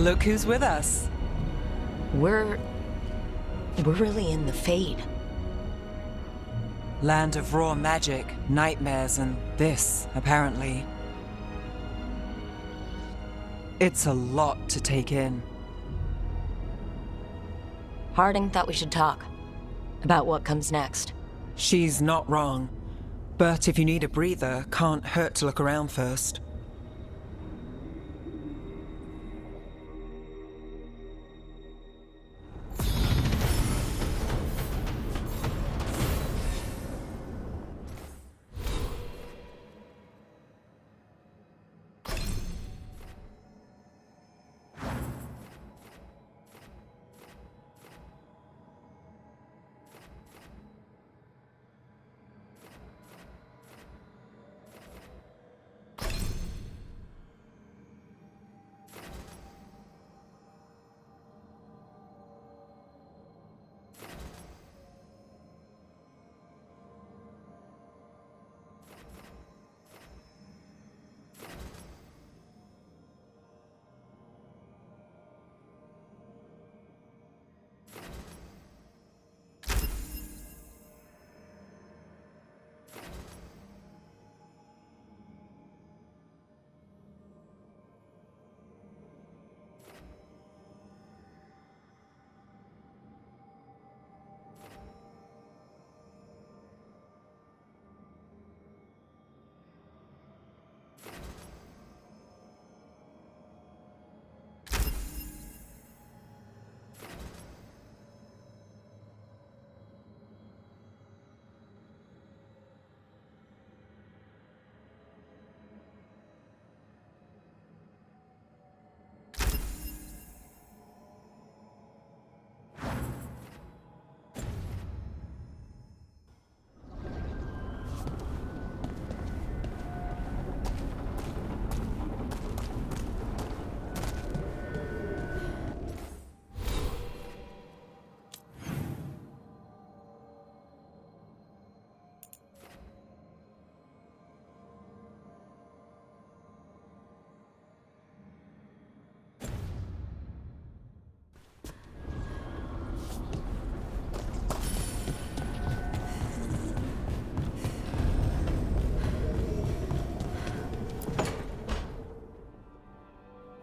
Look who's with us. We're really in the Fade. Land of raw magic, nightmares, and this, apparently. It's a lot to take in. Harding thought we should talk about what comes next. She's not wrong. But if you need a breather, can't hurt to look around first.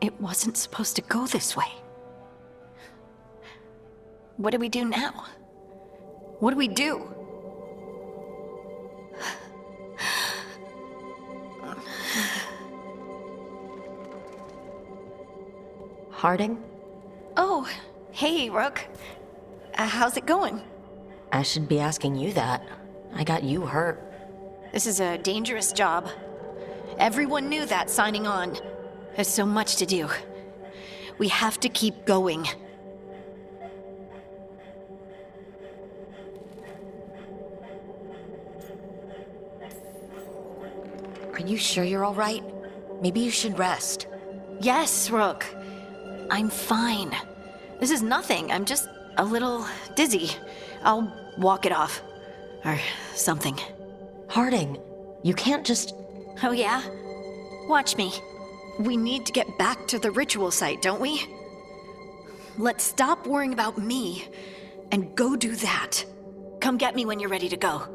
It wasn't supposed to go this way. What do we do now? What do we do? Harding? Oh, hey, Rook. How's it going? I should be asking you that. I got you hurt. This is a dangerous job. Everyone knew that signing on. There's so much to do. We have to keep going. Are you sure you're all right? Maybe you should rest. Yes, Rook. I'm fine. This is nothing. I'm just a little dizzy. I'll walk it off. Or something. Harding, you can't just... Oh yeah? Watch me. We need to get back to the ritual site, don't we? Let's stop worrying about me and go do that. Come get me when you're ready to go.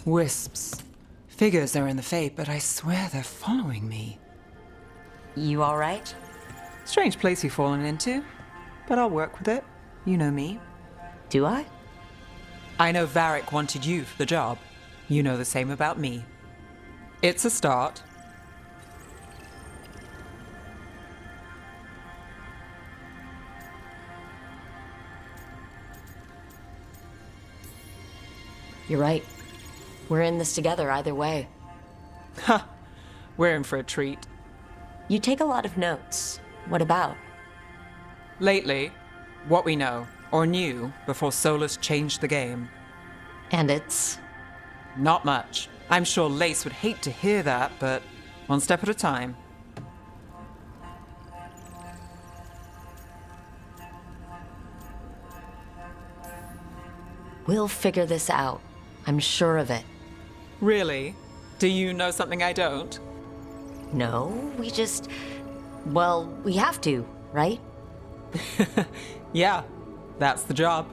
Wisps. Figures are in the Fate, but I swear they're following me. You all right? Strange place you've fallen into, but I'll work with it. You know me. Do I? I know Varric wanted you for the job. You know the same about me. It's a start. You're right. We're in this together either way. Ha! We're in for a treat. You take a lot of notes. What about? Lately, what we know, or knew, before Solus changed the game. And it's... Not much. I'm sure Lace would hate to hear that, but one step at a time. We'll figure this out. I'm sure of it. Really? Do you know something I don't? No, we just... Well, we have to, right? Yeah, that's the job.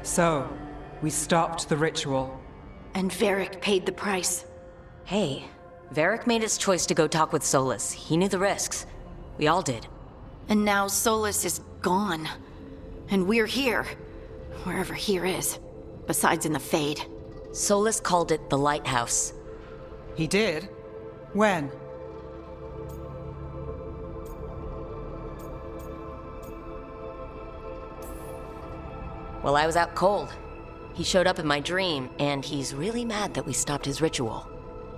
So, we stopped the ritual. And Varric paid the price. Hey, Varric made his choice to go talk with Solus. He knew the risks. We all did. And now Solus is gone. And we're here. Wherever here is. Besides in the Fade. Solus called it the Lighthouse. He did? When? Well, I was out cold. He showed up in my dream, and he's really mad that we stopped his ritual.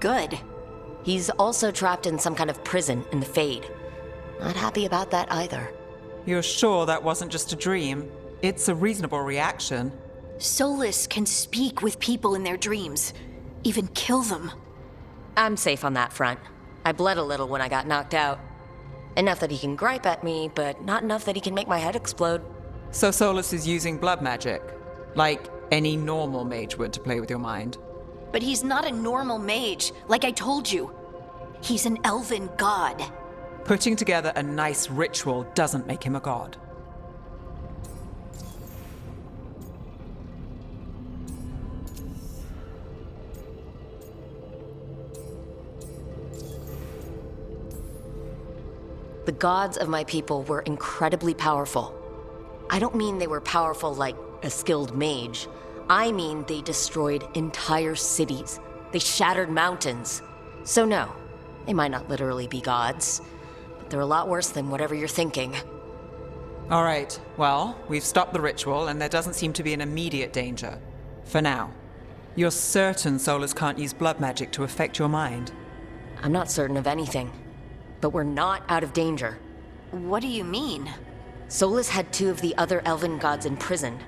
Good. He's also trapped in some kind of prison in the Fade. Not happy about that either. You're sure that wasn't just a dream? It's a reasonable reaction. Solus can speak with people in their dreams. Even kill them. I'm safe on that front. I bled a little when I got knocked out. Enough that he can gripe at me, but not enough that he can make my head explode. So Solus is using blood magic, like any normal mage would to play with your mind. But he's not a normal mage, like I told you. He's an elven god. Putting together a nice ritual doesn't make him a god. The gods of my people were incredibly powerful. I don't mean they were powerful like a skilled mage. I mean they destroyed entire cities. They shattered mountains. So no, they might not literally be gods, but they're a lot worse than whatever you're thinking. All right, well, we've stopped the ritual and there doesn't seem to be an immediate danger. For now. You're certain Solus can't use blood magic to affect your mind? I'm not certain of anything, but we're not out of danger. What do you mean? Solus had two of the other elven gods imprisoned.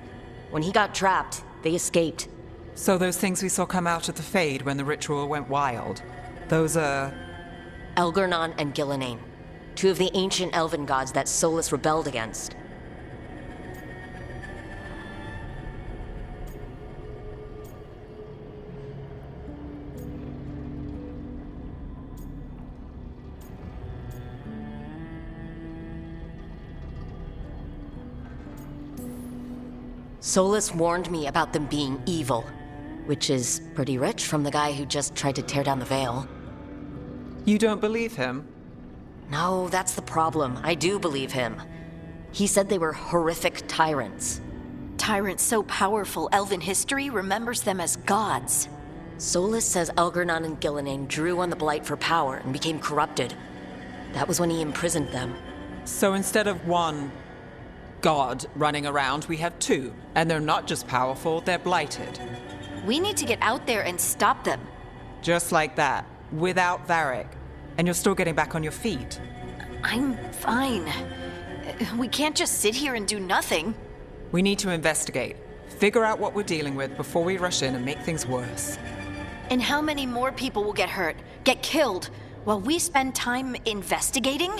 When he got trapped, they escaped. So those things we saw come out of the Fade when the ritual went wild, those are... Elgernon and Gillenane, two of the ancient elven gods that Solus rebelled against. Solus warned me about them being evil, which is pretty rich from the guy who just tried to tear down the veil. You don't believe him? No, that's the problem. I do believe him. He said they were horrific tyrants. Tyrants so powerful elven history remembers them as gods. Solus says Elgernon and Gillenane drew on the Blight for power and became corrupted. That was when he imprisoned them. So instead of one god running around, we have two. And they're not just powerful, they're blighted. We need to get out there and stop them. Just like that, without Varric. And you're still getting back on your feet. I'm fine. We can't just sit here and do nothing. We need to investigate. Figure out what we're dealing with before we rush in and make things worse. And how many more people will get hurt, get killed, while we spend time investigating?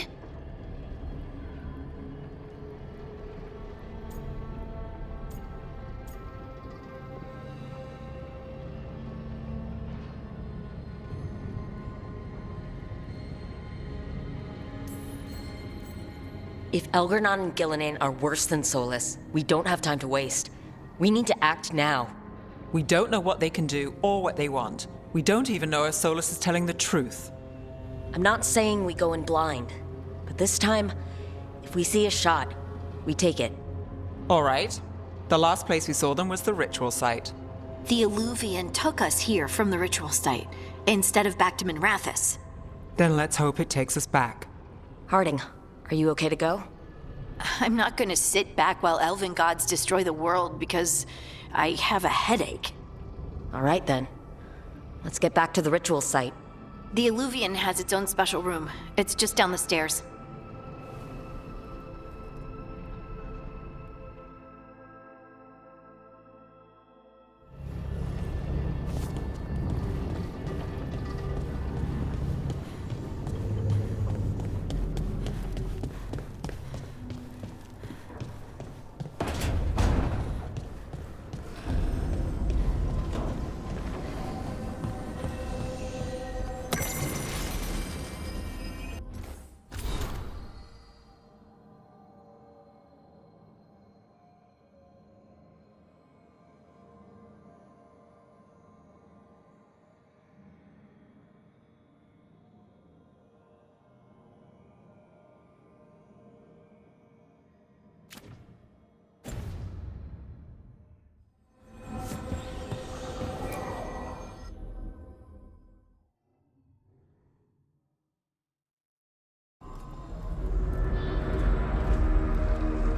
If Elgernon and Gillenane are worse than Solus, we don't have time to waste. We need to act now. We don't know what they can do or what they want. We don't even know if Solus is telling the truth. I'm not saying we go in blind, but this time, if we see a shot, we take it. All right. The last place we saw them was the ritual site. The Illuvian took us here from the ritual site, instead of back to Minrathous. Then let's hope it takes us back. Harding, are you okay to go? I'm not gonna sit back while elven gods destroy the world because I have a headache. All right then. Let's get back to the ritual site. The Illuvian has its own special room. It's just down the stairs.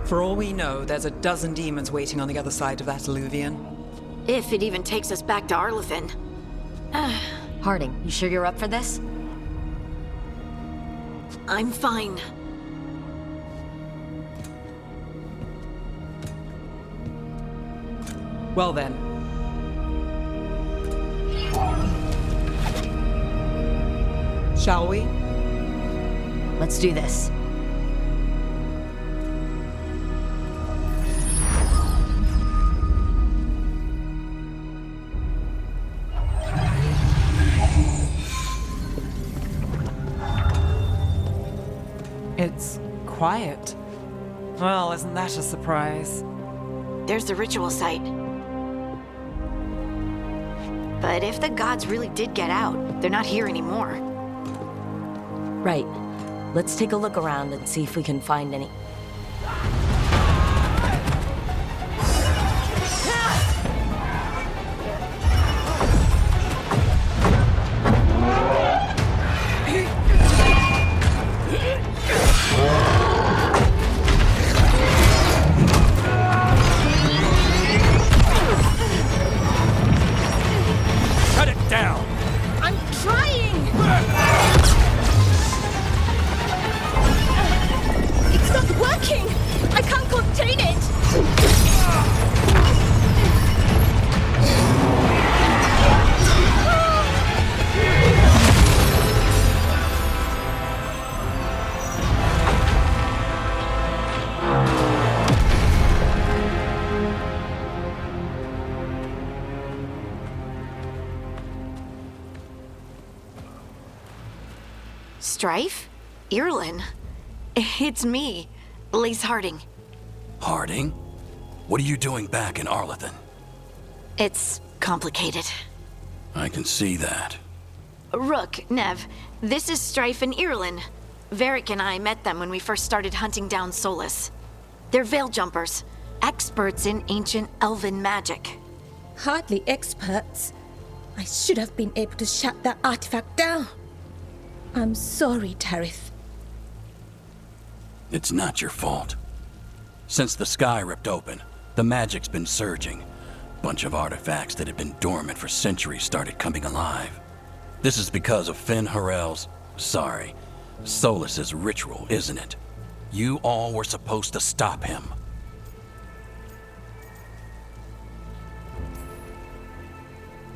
For all we know, there's a dozen demons waiting on the other side of that Illuvian. If it even takes us back to Arlithin. Harding, you sure you're up for this? I'm fine. Well then. Shall we? Let's do this. It's quiet. Well, isn't that a surprise? There's the ritual site. But if the gods really did get out, they're not here anymore. Right. Let's take a look around and see if we can find any... Strife? Irlin? It's me, Lace Harding. Harding? What are you doing back in Arlithin? It's complicated. I can see that. Rook, Nev, this is Strife and Irlin. Varric and I met them when we first started hunting down Solus. They're veil jumpers, experts in ancient elven magic. Hardly experts. I should have been able to shut that artifact down. I'm sorry, Tarith. It's not your fault. Since the sky ripped open, the magic's been surging. Bunch of artifacts that had been dormant for centuries started coming alive. This is because of Solus's ritual, isn't it? You all were supposed to stop him.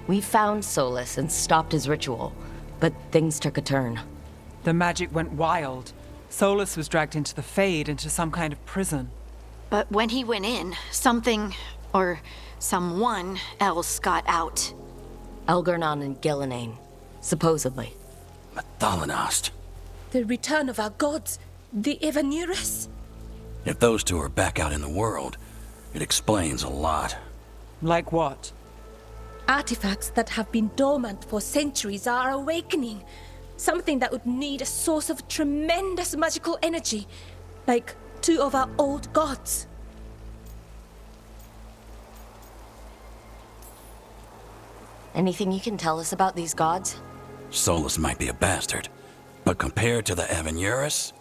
We found Solus and stopped his ritual, but things took a turn. The magic went wild. Solus was dragged into the Fade, into some kind of prison. But when he went in, something, or someone else got out. Elgarnon and Gillenane, supposedly. Mathalanost. The return of our gods, the Evanurus. If those two are back out in the world, it explains a lot. Like what? Artifacts that have been dormant for centuries are awakening. Something that would need a source of tremendous magical energy, like two of our old gods. Anything you can tell us about these gods? Solus might be a bastard, but compared to the Evanurus,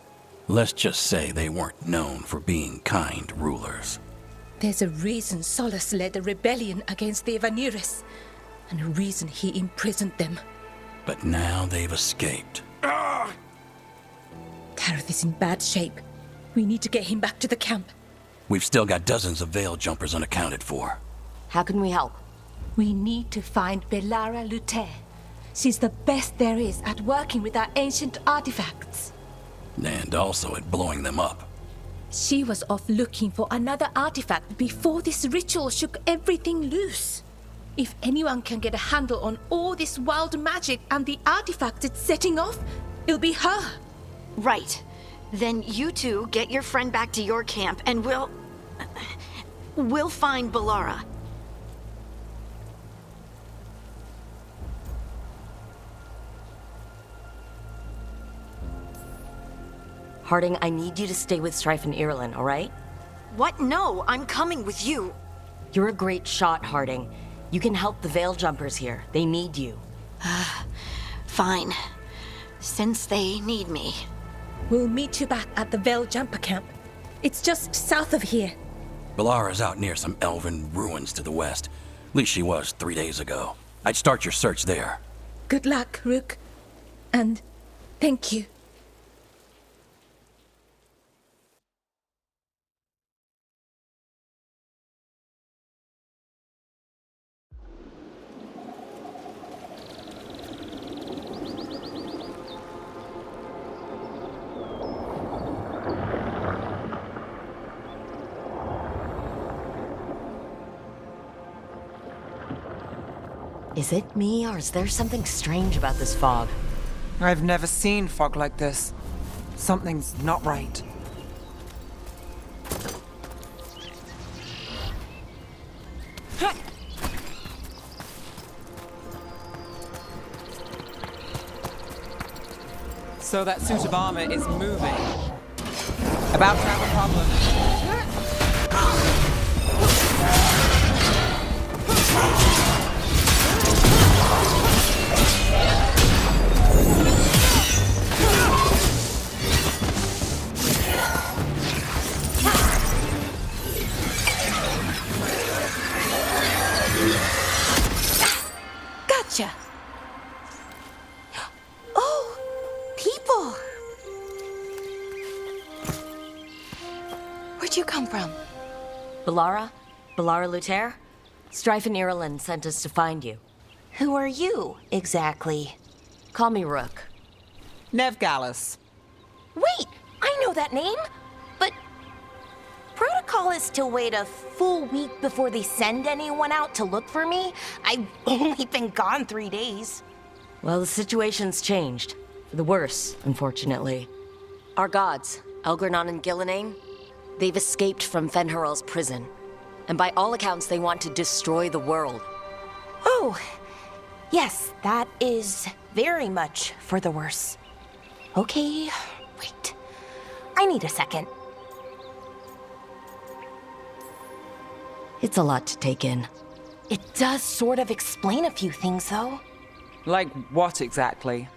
let's just say they weren't known for being kind rulers. There's a reason Solus led a rebellion against the Evanurus, and a reason he imprisoned them. But now they've escaped. Tarith is in bad shape. We need to get him back to the camp. We've still got dozens of Veil jumpers unaccounted for. How can we help? We need to find Belara Luther. She's the best there is at working with our ancient artifacts. And also at blowing them up. She was off looking for another artifact before this ritual shook everything loose. If anyone can get a handle on all this wild magic and the artifacts it's setting off, it'll be her. Right. Then you two get your friend back to your camp and we'll find Belara. Harding, I need you to stay with Strife and Irulan, all right? What? No, I'm coming with you. You're a great shot, Harding. You can help the Veil jumpers here. They need you. Fine. Since they need me. We'll meet you back at the Veil Jumper Camp. It's just south of here. Belara's out near some elven ruins to the west. At least she was 3 days ago. I'd start your search there. Good luck, Rook. And thank you. Is it me, or is there something strange about this fog? I've never seen fog like this. Something's not right. So that suit of armor is moving. About to have a problem. Gotcha. Oh, people. Where'd you come from? Belara? Belara Luther? Strife and Irulan sent us to find you. Who are you, exactly? Call me Rook. Nev Gallus. Wait, I know that name, but protocol is to wait a full week before they send anyone out to look for me. I've only been gone 3 days. Well, the situation's changed. For the worse, unfortunately. Our gods, Elgarnon and Gillenane, they've escaped from Fen'Harel's prison. And by all accounts, they want to destroy the world. Oh, yes, that is very much for the worse. Okay, wait. I need a second. It's a lot to take in. It does sort of explain a few things, though. Like what exactly?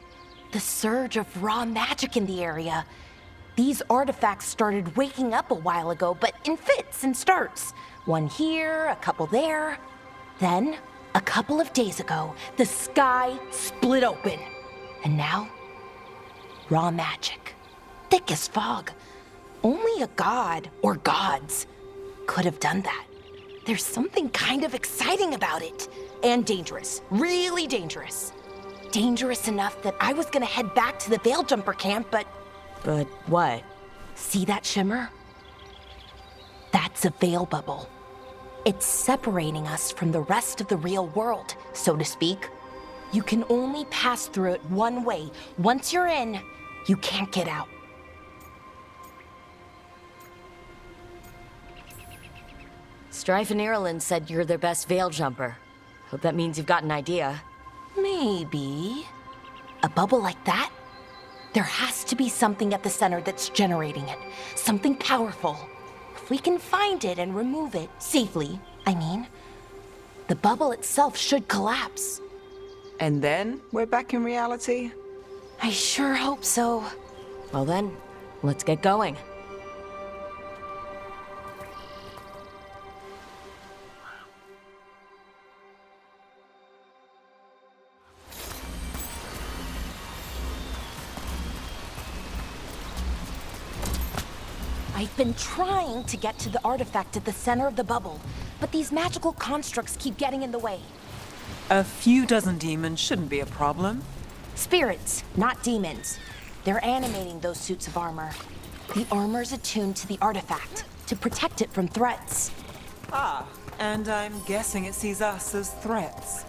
The surge of raw magic in the area. These artifacts started waking up a while ago, but in fits and starts. One here, a couple there. Then, a couple of days ago, the sky split open. And now, raw magic. Thick as fog. Only a god, or gods, could have done that. There's something kind of exciting about it. And dangerous. Really dangerous. Dangerous enough that I was gonna head back to the Veil Jumper camp, but... But what? See that shimmer? That's a veil bubble. It's separating us from the rest of the real world, so to speak. You can only pass through it one way. Once you're in, you can't get out. Strife and Ireland said you're their best veil jumper. Hope that means you've got an idea. Maybe. A bubble like that? There has to be something at the center that's generating it. Something powerful. If we can find it and remove it, safely, I mean, the bubble itself should collapse. And then we're back in reality? I sure hope so. Well then, let's get going. I've been trying to get to the artifact at the center of the bubble, but these magical constructs keep getting in the way. A few dozen demons shouldn't be a problem. Spirits, not demons. They're animating those suits of armor. The armor's attuned to the artifact, to protect it from threats. Ah, and I'm guessing it sees us as threats.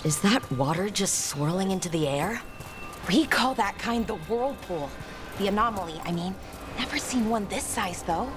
Is that water just swirling into the air? We call that kind the whirlpool. The anomaly, I mean. Never seen one this size, though.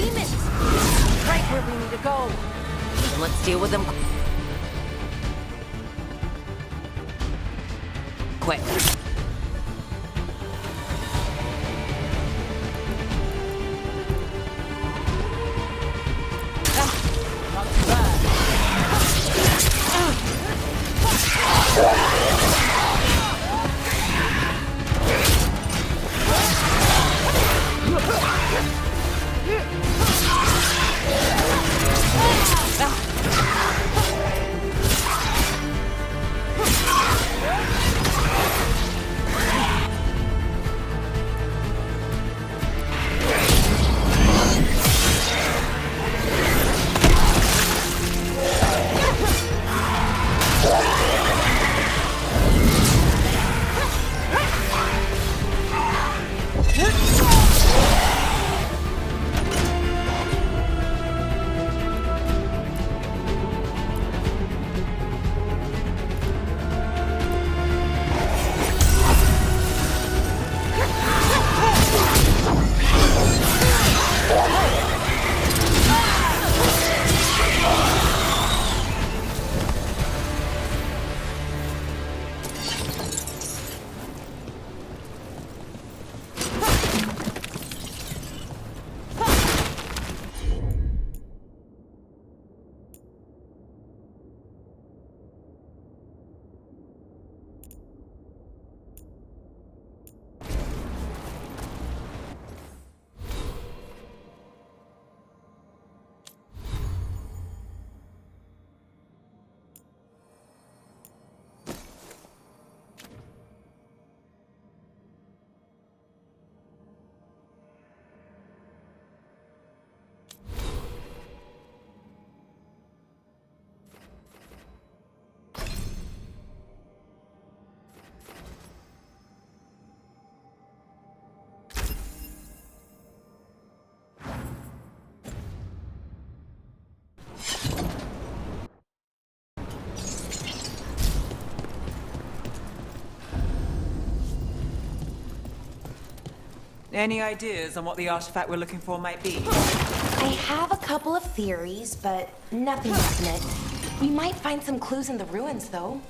demons! Right where we need to go. And let's deal with them quick. Not too bad. Any ideas on what the artifact we're looking for might be? I have a couple of theories, but nothing definite. We might find some clues in the ruins, though.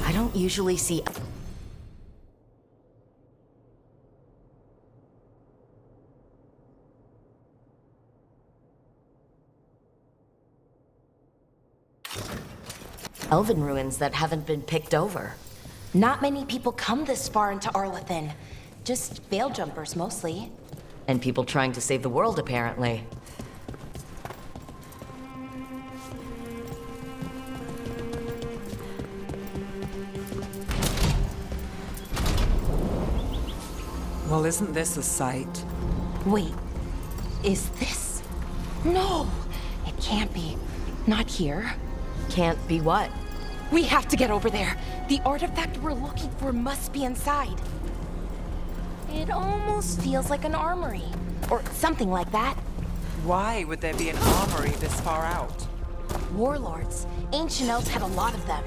I don't usually see... elven ruins that haven't been picked over. Not many people come this far into Arlathan. Just veil jumpers, mostly. And people trying to save the world, apparently. Well, isn't this a sight? Wait, is this? No, it can't be. Not here. Can't be what? We have to get over there. The artifact we're looking for must be inside. It almost feels like an armory, or something like that. Why would there be an armory this far out? Warlords. Ancient elves had a lot of them.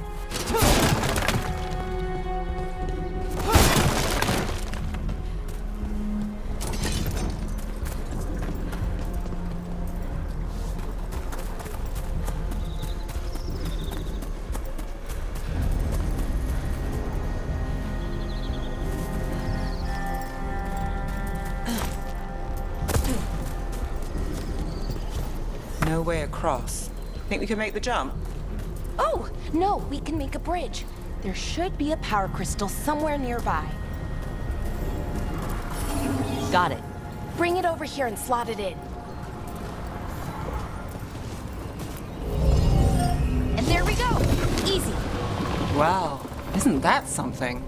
No way across. Think we can make the jump? Oh, no, we can make a bridge. There should be a power crystal somewhere nearby. Got it. Bring it over here and slot it in. And there we go. Easy. Wow, isn't that something?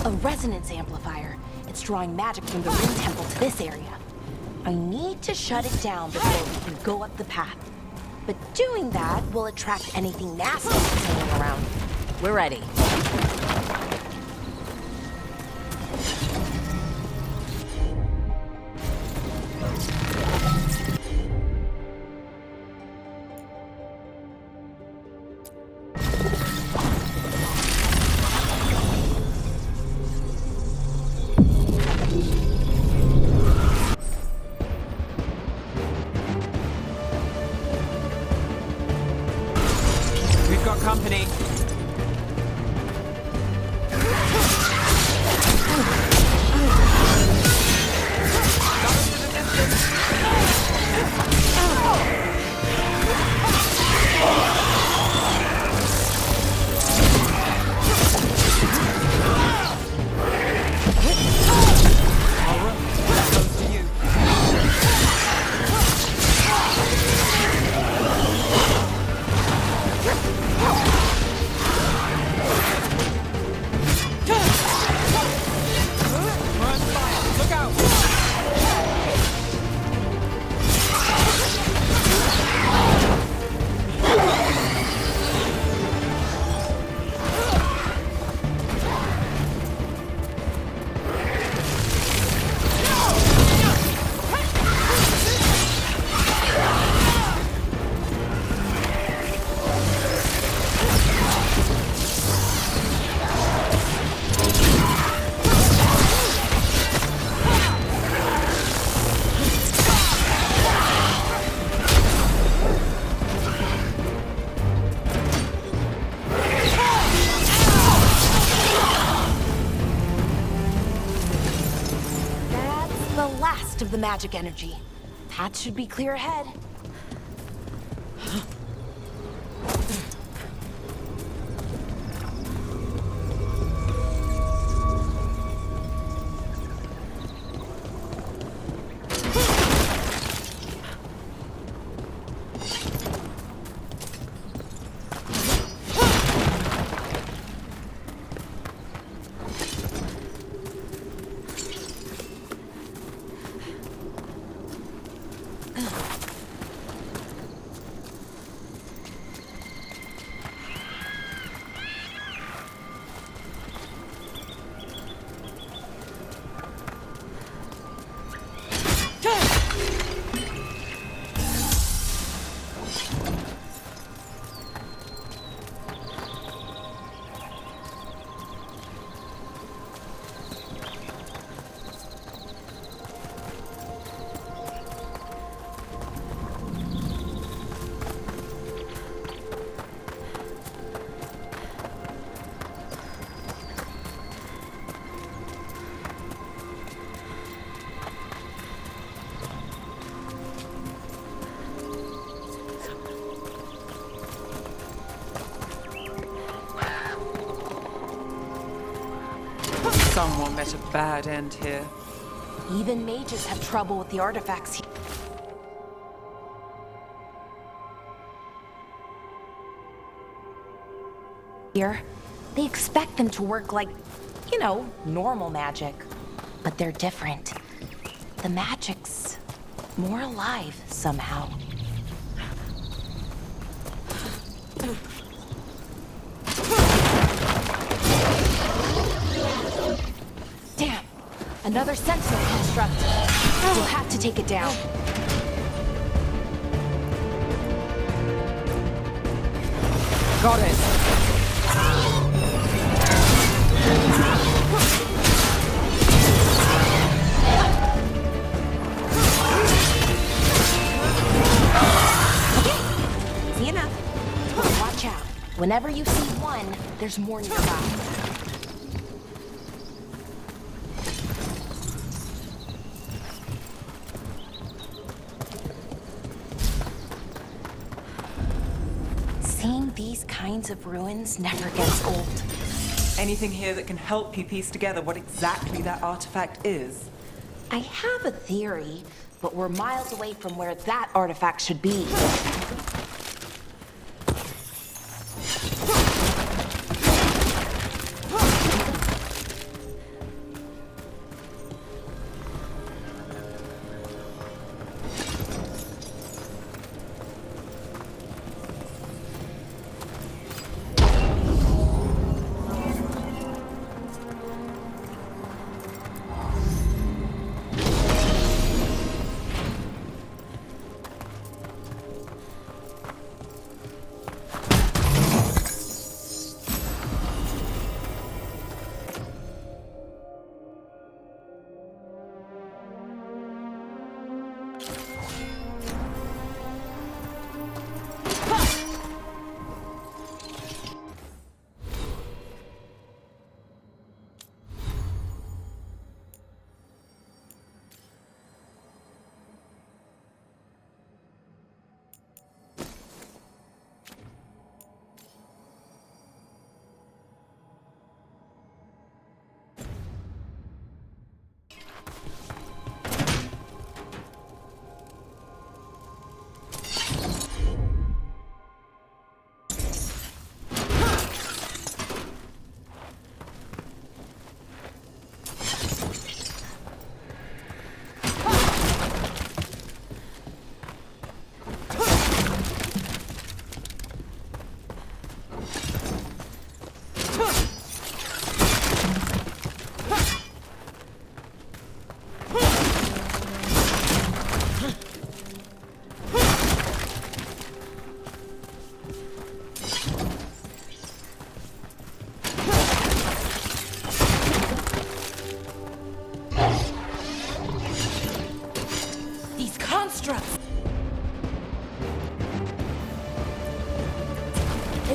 A resonance amplifier. It's drawing magic from the Ring Temple to this area. I need to shut it down before we can go up the path. But doing that will attract anything nasty that's hanging around. We're ready. got company. Of the magic energy. Path should be clear ahead. Someone met a bad end here. Even mages have trouble with the artifacts here. They expect them to work like, you know, normal magic. But they're different. The magic's more alive somehow. Damn! Another sentinel construct. We'll have to take it down. Got it. See enough. Watch out. Whenever you see one, there's more nearby. Seeing these kinds of ruins never gets old. Anything here that can help you piece together what exactly that artifact is? I have a theory, but we're miles away from where that artifact should be.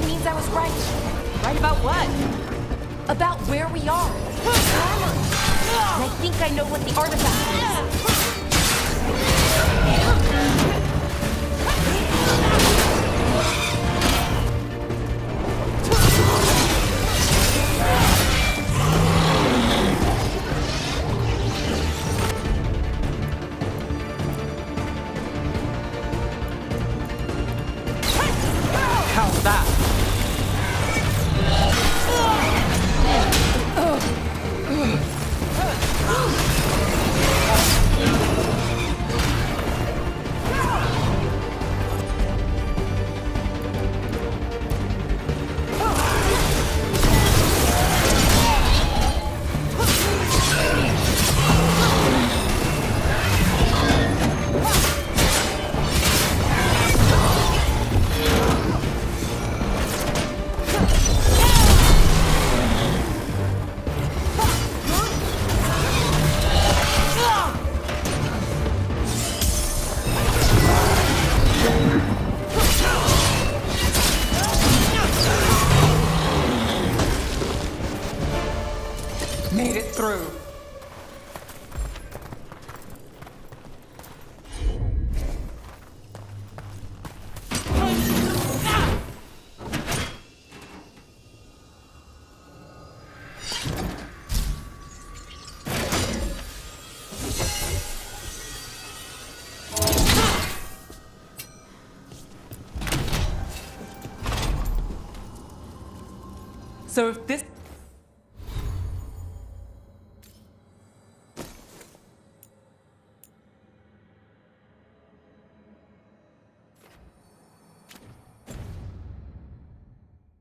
It means I was right. Right about what? About where we are. And I think I know what the artifact is. How's that? Made it through. So if this...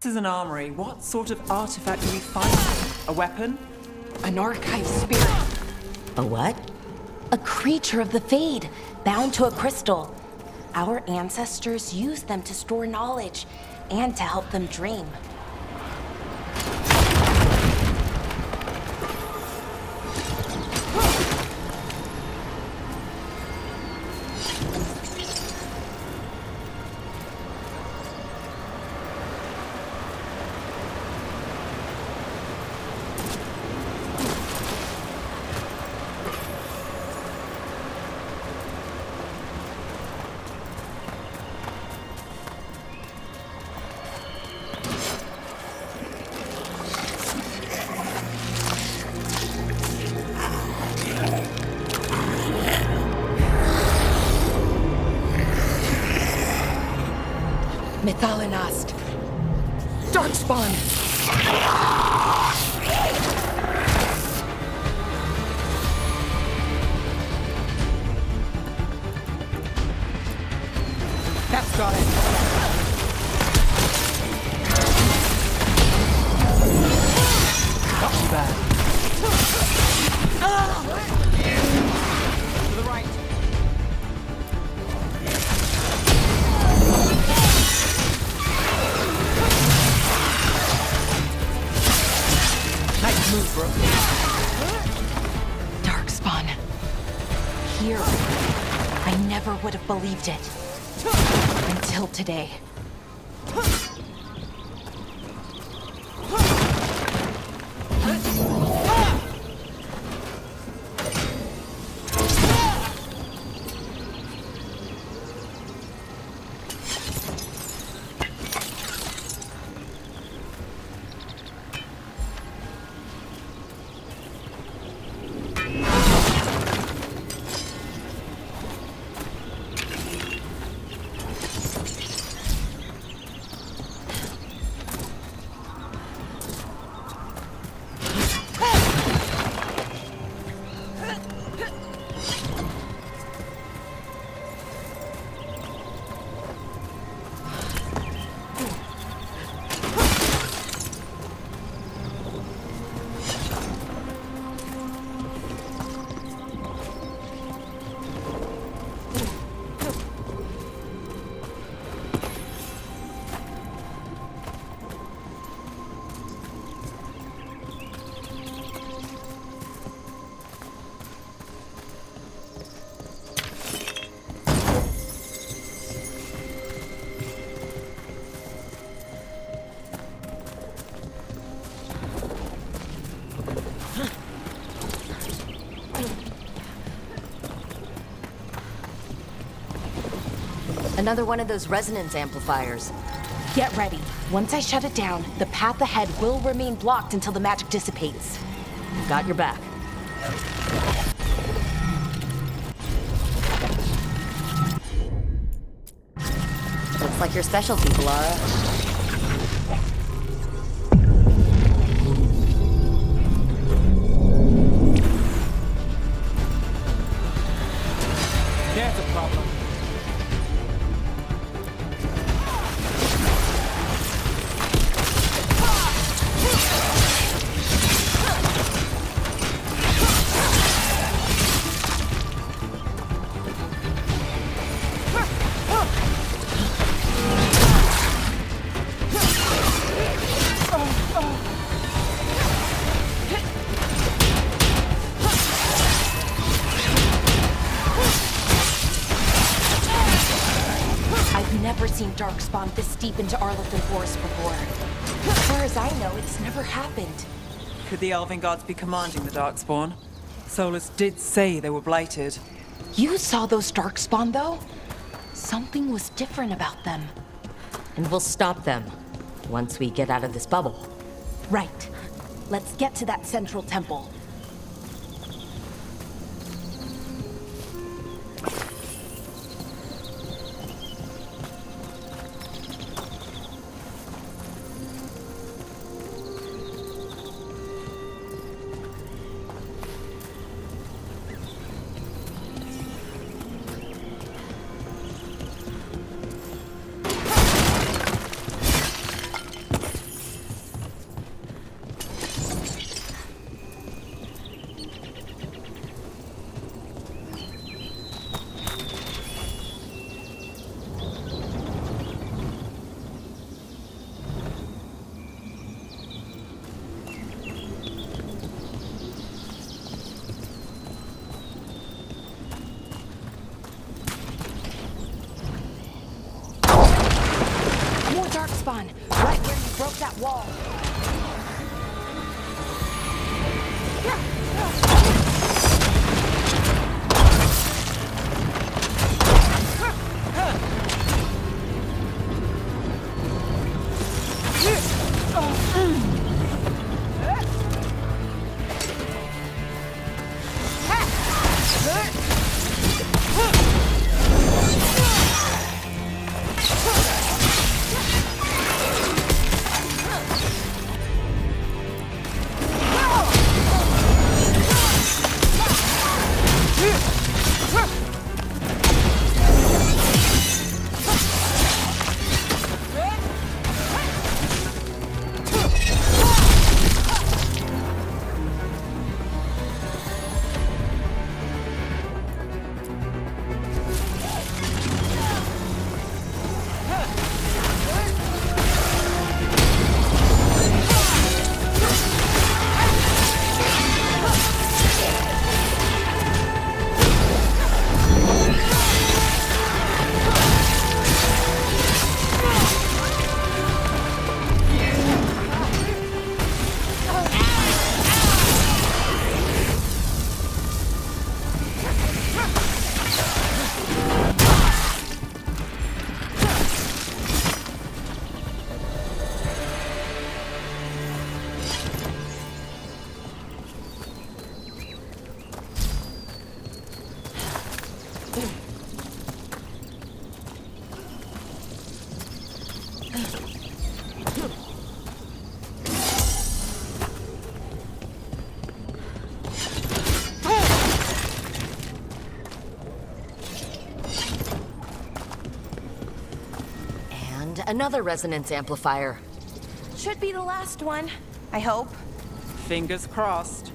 This is an armory. What sort of artifact do we find? A weapon? An archive spirit. A what? A creature of the Fade, bound to a crystal. Our ancestors used them to store knowledge and to help them dream. Methalinast. Darkspawn. That's got it. Not too bad. To the right. Nice move, bro. Darkspawn. Here. I never would have believed it. Until today. Another one of those resonance amplifiers. Get ready. Once I shut it down, the path ahead will remain blocked until the magic dissipates. Got your back. Looks like your specialty, Lara. There's a problem. I've never seen Darkspawn this deep into Arlington Forest before. As far as I know, it's never happened. Could the Elven gods be commanding the Darkspawn? Solus did say they were blighted. You saw those Darkspawn, though? Something was different about them. And we'll stop them once we get out of this bubble. Right. Let's get to that central temple. Darkspawn, right where you broke that wall. Another resonance amplifier. Should be the last one, I hope. Fingers crossed.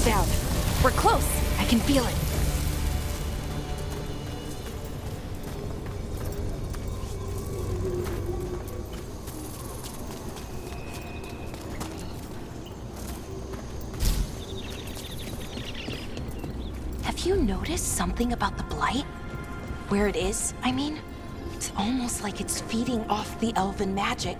down. We're close. I can feel it. Have you noticed something about the blight? Where it is, I mean? It's almost like it's feeding off the elven magic.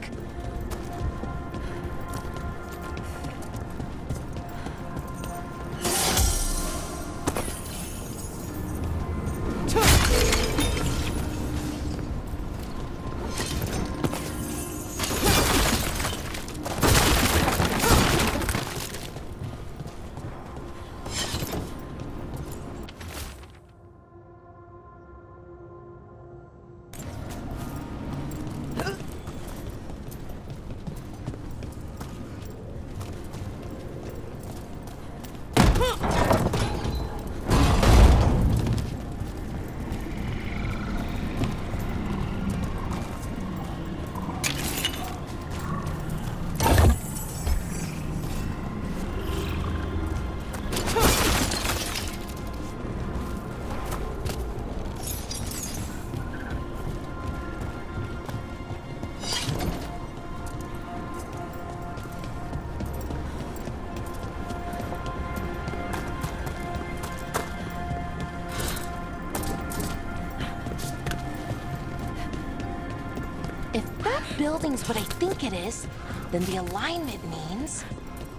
If that building's what I think it is, then the alignment means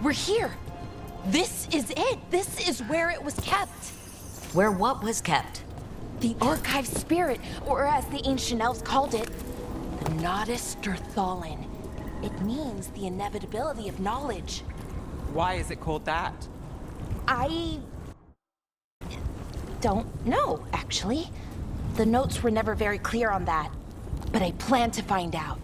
we're here. This is it. This is where it was kept. Where what was kept? The archive spirit, or as the ancient elves called it, the Nodus Stirthalin. It means the inevitability of knowledge. Why is it called that? I don't know, actually. The notes were never very clear on that, but I plan to find out.